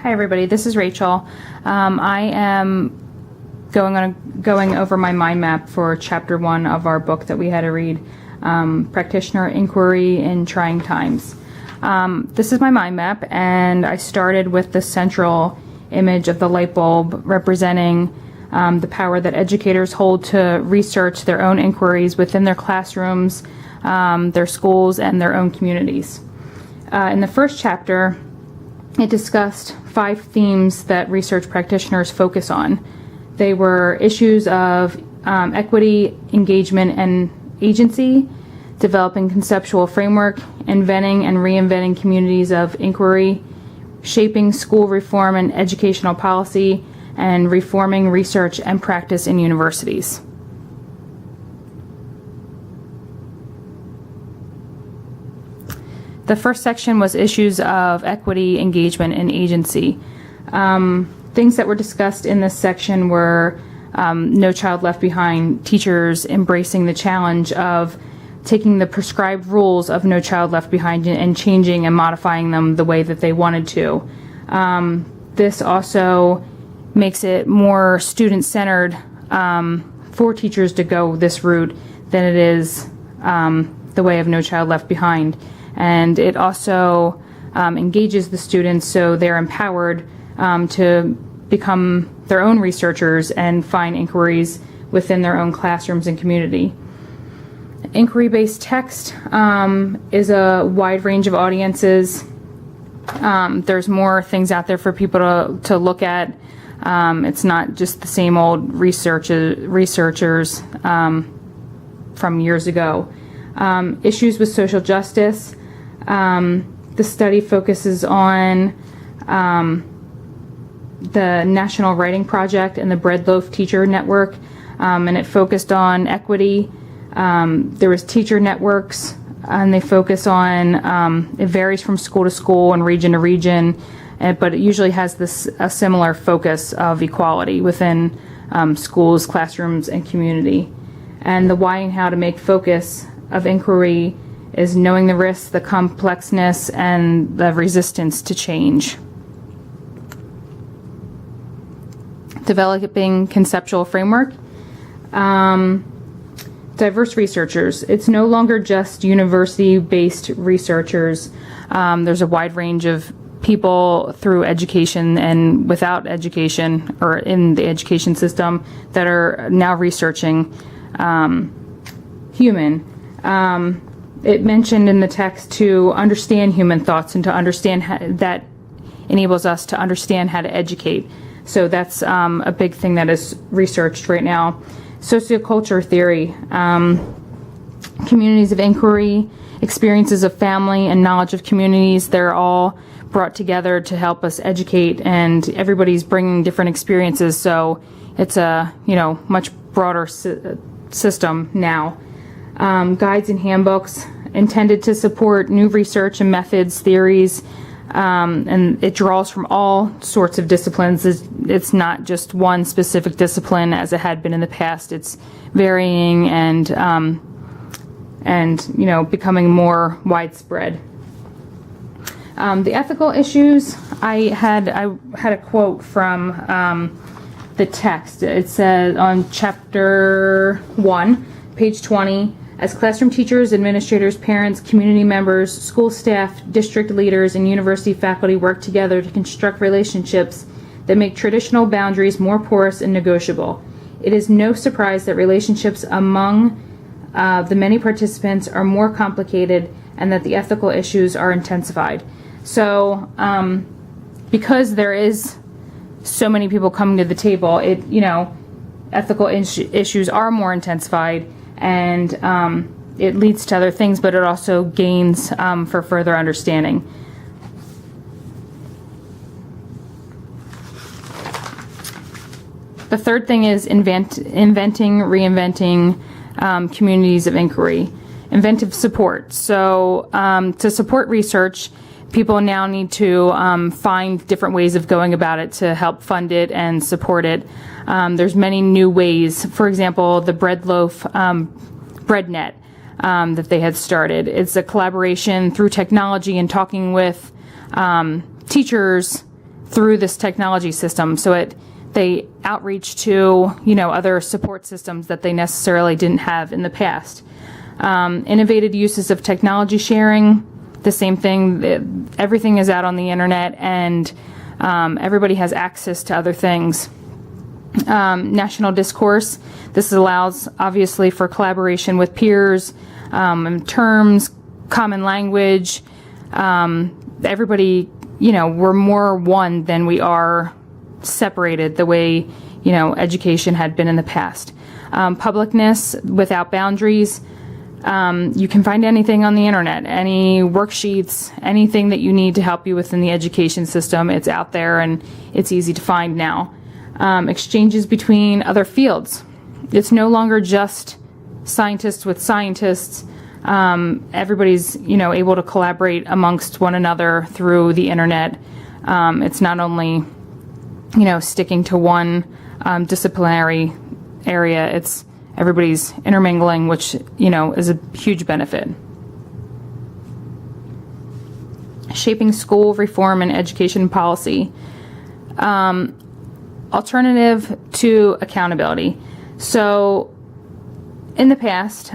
Hi everybody, this is Rachel. I am going over my mind map for chapter 1 of our book that we had to read, Practitioner Inquiry in Trying Times. This is my mind map, and I started with the central image of the light bulb representing the power that educators hold to research their own inquiries within their classrooms, their schools, and their own communities. In the first chapter, it discussed 5 themes that research practitioners focus on. They were issues of equity, engagement, and agency, developing conceptual framework, inventing and reinventing communities of inquiry, shaping school reform and educational policy, and reforming research and practice in universities. The first section was issues of equity, engagement, and agency. Things that were discussed in this section were No Child Left Behind, teachers embracing the challenge of taking the prescribed rules of No Child Left Behind and changing and modifying them the way that they wanted to. This also makes it more student-centered for teachers to go this route than it is the way of No Child Left Behind. And it also engages the students so they're empowered to become their own researchers and find inquiries within their own classrooms and community. Inquiry-based text is a wide range of audiences. There's more things out there for people to look at. It's not just the same old researchers from years ago. Issues with social justice. The study focuses on the National Writing Project and the Breadloaf Teacher Network, and it focused on equity. There was teacher networks, and they focus on, it varies from school to school and region to region, but it usually has a similar focus of equality within schools, classrooms, and community. And the why and how to make focus of inquiry is knowing the risks, the complexness, and the resistance to change. Developing conceptual framework. Diverse researchers. It's no longer just university-based researchers. There's a wide range of people through education and without education or in the education system that are now researching human. It mentioned in the text to understand human thoughts and to understand that enables us to understand how to educate. So that's a big thing that is researched right now. Socioculture theory, communities of inquiry, experiences of family, and knowledge of communities. They're all brought together to help us educate, and everybody's bringing different experiences. So it's a much broader system now. Guides and handbooks intended to support new research and methods, theories, and it draws from all sorts of disciplines. It's not just one specific discipline as it had been in the past. It's varying and becoming more widespread. The ethical issues, I had a quote from the text. It says on chapter 1, page 20, as classroom teachers, administrators, parents, community members, school staff, district leaders, and university faculty work together to construct relationships that make traditional boundaries more porous and negotiable. It is no surprise that relationships among the many participants are more complicated and that the ethical issues are intensified. So, because there is so many people coming to the table, ethical issues are more intensified, and it leads to other things, but it also gains for further understanding. The third thing is inventing, reinventing communities of inquiry. Inventive support. So to support research, people now need to find different ways of going about it to help fund it and support it. There's many new ways. For example, the Breadloaf BreadNet that they had started. It's a collaboration through technology and talking with teachers, through this technology system. So they outreach to, other support systems that they necessarily didn't have in the past. Innovative uses of technology sharing, the same thing. Everything is out on the internet, and everybody has access to other things. National discourse. This allows, obviously, for collaboration with peers, terms, common language. Everybody, we're more one than we are separated the way, education had been in the past. Publicness without boundaries. You can find anything on the internet, any worksheets, anything that you need to help you within the education system. It's out there and it's easy to find now. Exchanges between other fields. It's no longer just scientists with scientists. Everybody's, able to collaborate amongst one another through the internet. It's not only, sticking to one disciplinary area. It's everybody's intermingling, which, is a huge benefit. Shaping school reform and education policy. Alternative to accountability. So in the past,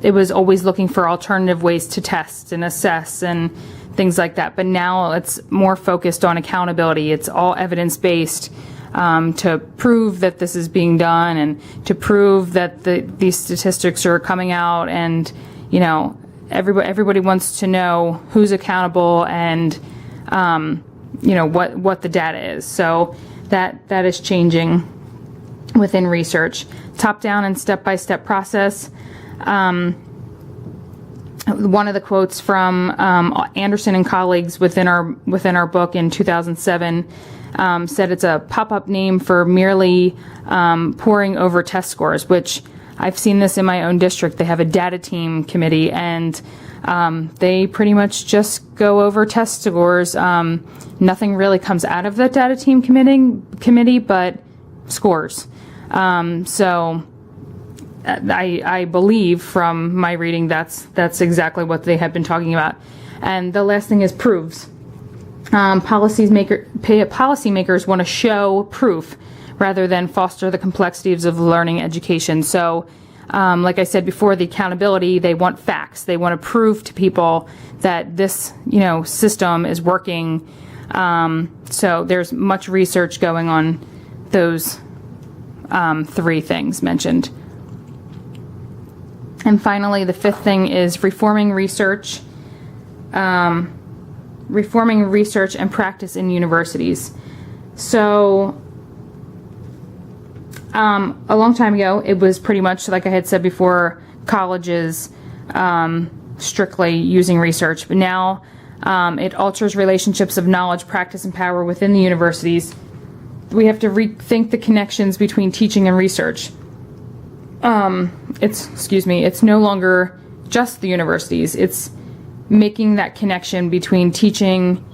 it was always looking for alternative ways to test and assess and things like that. But now it's more focused on accountability. It's all evidence-based to prove that this is being done and to prove that these statistics are coming out. And, everybody wants to know who's accountable and, what the data is. So that is changing within research. Top-down and step-by-step process. One of the quotes from Anderson and colleagues within our book in 2007 said it's a pop-up name for merely poring over test scores, which I've seen this in my own district. They have a data team committee, and they pretty much just go over test scores. Nothing really comes out of that data team committee, but scores. So I believe from my reading that's exactly what they have been talking about. And the last thing is proofs. Policymakers want to show proof rather than foster the complexities of learning education. So like I said before, the accountability, they want facts. They want to prove to people that this system is working. So there's much research going on those three things mentioned. And finally, the fifth thing is reforming research and practice in universities. So a long time ago, it was pretty much, like I had said before, colleges strictly using research. But now it alters relationships of knowledge, practice, and power within the universities. We have to rethink the connections between teaching and research. It's no longer just the universities. It's making that connection between teaching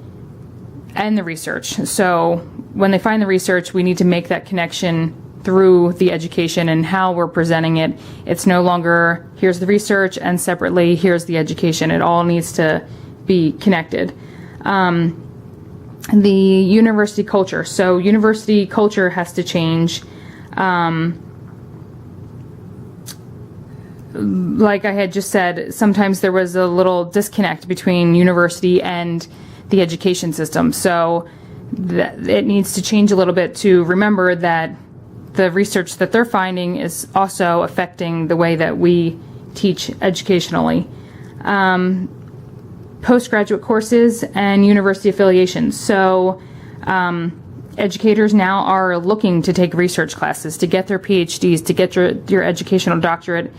and the research. So when they find the research, we need to make that connection through the education and how we're presenting it. It's no longer here's the research and separately here's the education. It all needs to be connected. The university culture. So university culture has to change. Like I had just said, sometimes there was a little disconnect between university and the education system. So it needs to change a little bit to remember that the research that they're finding is also affecting the way that we teach educationally. Postgraduate courses and university affiliations. So educators now are looking to take research classes, to get their PhDs, to get your educational doctorate.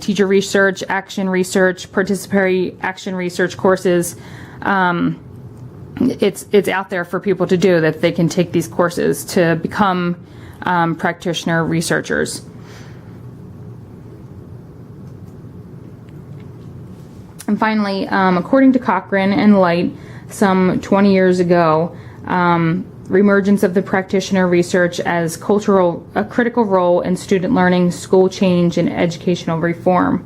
Teacher research, action research, participatory action research courses. It's out there for people to do, that they can take these courses to become practitioner researchers. And finally, according to Cochrane and Light, some 20 years ago, reemergence of the practitioner research as a critical role in student learning, school change, and educational reform.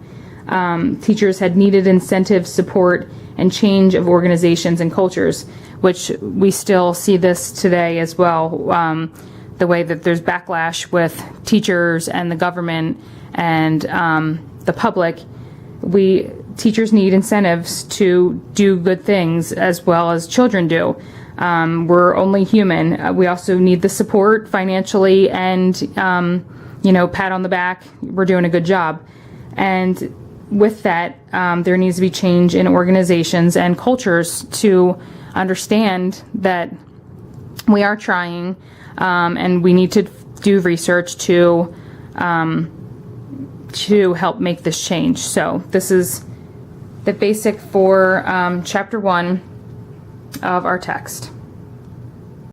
Teachers had needed incentive, support, and change of organizations and cultures. which we still see this today as well. The way that there's backlash with teachers and the government and the public. Teachers need incentives to do good things as well as children do. We're only human. We also need the support financially and, pat on the back. We're doing a good job. And with that, there needs to be change in organizations and cultures to understand that we are trying, and we need to do research to help make this change. So this is the basic for chapter 1 of our text.